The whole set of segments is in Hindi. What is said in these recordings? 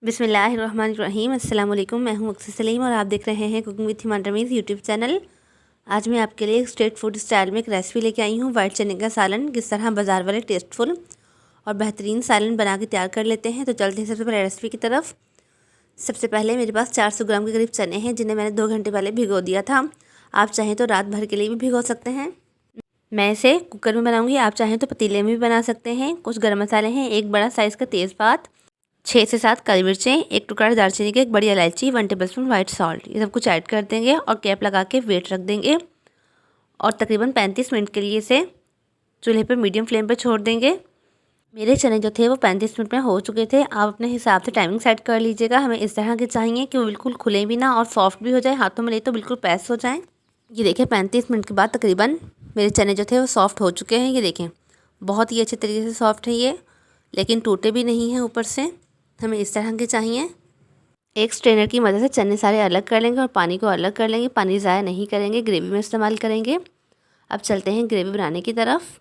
बिस्मिल्लाहिर्रहमानिर्रहीम। अस्सलाम वालेकुम। मैं हूं अक्सर सलीम और आप देख रहे हैं cooking with Hima Rameez YouTube channel. आज मैं आपके लिए एक स्ट्रीट फूड स्टाइल में एक रेसिपी लेके आई हूं, वाइट चने का सालन। किस तरह बाज़ार वाले टेस्टफुल और बेहतरीन सालन बना के तैयार कर लेते हैं। तो चलते हैं सबसे पहले रेसिपी की तरफ। सबसे पहले मेरे पास 400 ग्राम के करीब चने हैं, जिन्हें मैंने 2 घंटे पहले भिगो दिया था। आप चाहें तो रात भर के लिए भी भिगो सकते हैं। मैं इसे कुकर में बनाऊँगी, आप चाहें तो पतीले में भी बना सकते हैं। कुछ गर्म मसाले हैं, एक बड़ा साइज़ का तेज़पात, 6 से 7 काली मिर्चें, एक टुकड़ा दालचीनी का, एक बड़ी इलायची, 1 टेबलस्पून वाइट सॉल्ट। ये सब कुछ ऐड कर देंगे और कैप लगा के वेट रख देंगे और तकरीबन 35 मिनट के लिए इसे चूल्हे पर मीडियम फ्लेम पर छोड़ देंगे। मेरे चने जो थे वो 35 मिनट में हो चुके थे। आप अपने हिसाब से टाइमिंग सेट कर लीजिएगा। हमें इस तरह के चाहिए कि वो बिल्कुल खुले भी ना और सॉफ्ट भी हो जाए, हाथों में ले तो बिल्कुल प्रेस हो जाए। ये देखें 35 मिनट के बाद तकरीबन मेरे चने जो थे वो सॉफ्ट हो चुके हैं। ये देखें बहुत ही अच्छे तरीके से सॉफ्ट है ये, लेकिन टूटे भी नहीं हैं ऊपर से। हमें इस तरह के चाहिए। एक स्ट्रेनर की मदद से चने सारे अलग कर लेंगे और पानी को अलग कर लेंगे। पानी ज़ाया नहीं करेंगे, ग्रेवी में इस्तेमाल करेंगे। अब चलते हैं ग्रेवी बनाने की तरफ।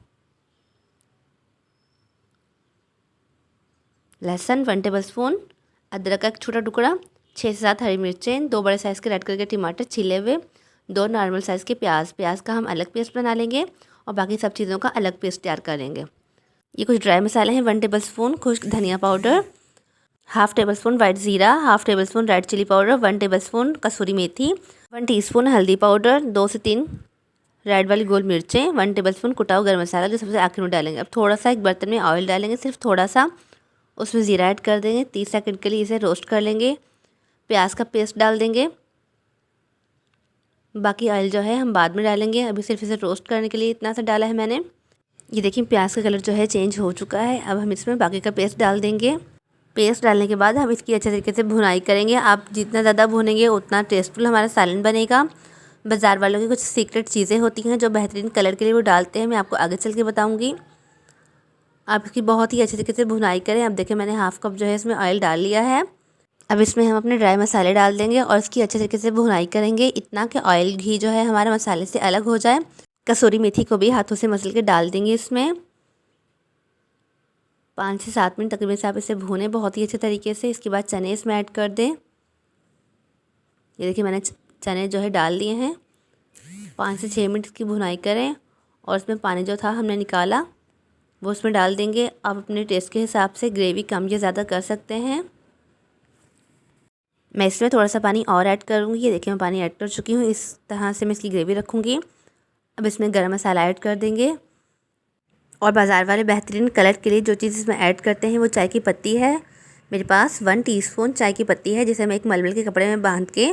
लहसुन 1 टेबलस्पून, अदरक का एक छोटा टुकड़ा, 6 से 7 हरी मिर्चें, 2 बड़े साइज़ के रेड कलर के टमाटर छीले हुए, 2 नॉर्मल साइज़ के प्याज का हम अलग पेस्ट बना लेंगे और बाकी सब चीज़ों का अलग पेस्ट तैयार कर लेंगे। ये कुछ ड्राई मसाले हैं। 1 टेबलस्पून खुश्क धनिया पाउडर, 1/2 टेबलस्पून वाइट ज़ीरा, 1/2 tablespoon red chilli powder, 1 tablespoon कसूरी मेथी, 1 टीस्पून हल्दी पाउडर, 2 से 3 रेड वाली गोल मिर्चें, 1 टेबलस्पून कुटा हुआ गर्म मसाला जो सबसे आखिर में डालेंगे। अब थोड़ा सा एक बर्तन में ऑयल डालेंगे, सिर्फ थोड़ा सा, उसमें ज़ीरा ऐड कर देंगे। 30 सेकंड के लिए इसे रोस्ट कर लेंगे। प्याज का पेस्ट डाल देंगे, बाकी ऑयल जो है हम बाद में डालेंगे। अभी सिर्फ इसे रोस्ट करने के लिए इतना सा डाला है मैंने। ये देखिए प्याज का कलर जो है चेंज हो चुका है। अब हम इसमें बाकी का पेस्ट डाल देंगे। पेस्ट डालने के बाद हम इसकी अच्छे तरीके से भुनाई करेंगे। आप जितना ज़्यादा भुनेंगे उतना टेस्टफुल हमारा सालन बनेगा। बाज़ार वालों की कुछ सीक्रेट चीज़ें होती हैं जो बेहतरीन कलर के लिए वो डालते हैं, मैं आपको आगे चल के बताऊँगी। आप इसकी बहुत ही अच्छे तरीके से भुनाई करें। अब देखिए मैंने 1/2 कप जो है इसमें ऑयल डाल लिया है। अब इसमें हम अपने ड्राई मसाले डाल देंगे और इसकी अच्छे तरीके से भुनाई करेंगे, इतना कि ऑयल घी जो है हमारे मसाले से अलग हो जाए। कसूरी मेथी को भी हाथों से मसल के डाल देंगे इसमें। 5 से 7 मिनट तकरीबन से आप इसे भूनें बहुत ही अच्छे तरीके से। इसके बाद चने इसमें ऐड कर दें। ये देखिए मैंने चने जो है डाल दिए हैं। 5 से 6 मिनट की भुनाई करें और इसमें पानी जो था हमने निकाला वो उसमें डाल देंगे। आप अपने टेस्ट के हिसाब से ग्रेवी कम या ज़्यादा कर सकते हैं। मैं इसमें थोड़ा सा पानी और ऐड करूँगी। ये देखिए मैं पानी ऐड कर चुकी हूँ। इस तरह से मैं इसकी ग्रेवी रखूँगी। अब इसमें गरम मसाला ऐड कर देंगे और बाज़ार वाले बेहतरीन कलर के लिए जो चीज़ इसमें ऐड करते हैं वो चाय की पत्ती है। मेरे पास 1 टीस्पून चाय की पत्ती है, जिसे मैं एक मलमल के कपड़े में बांध के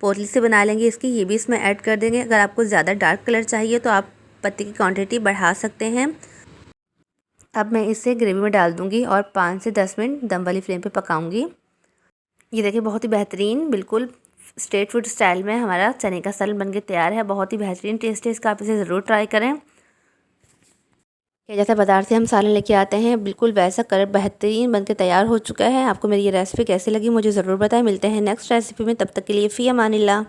पोटली से बना लेंगे इसकी। ये भी इसमें ऐड कर देंगे। अगर आपको ज़्यादा डार्क कलर चाहिए तो आप पत्ती की क्वांटिटी बढ़ा सकते हैं। अब मैं इसे ग्रेवी में डाल दूँगी और 5 से 10 मिनट दम वाली फ्लेम पर पकाऊँगी। ये देखिए बहुत ही बेहतरीन बिल्कुल स्ट्रीट फूड स्टाइल में हमारा चने का सालन बनके तैयार है। बहुत ही बेहतरीन टेस्ट है इसका, आप इसे ज़रूर ट्राई करें। जैसा बाज़ार से हम सालन लेके आते हैं बिल्कुल वैसा कलर बेहतरीन बनके तैयार हो चुका है। आपको मेरी ये रेसिपी कैसी लगी मुझे ज़रूर बताएं। मिलते हैं नेक्स्ट रेसिपी में, तब तक के लिए फ़ी अमानिल्लाह।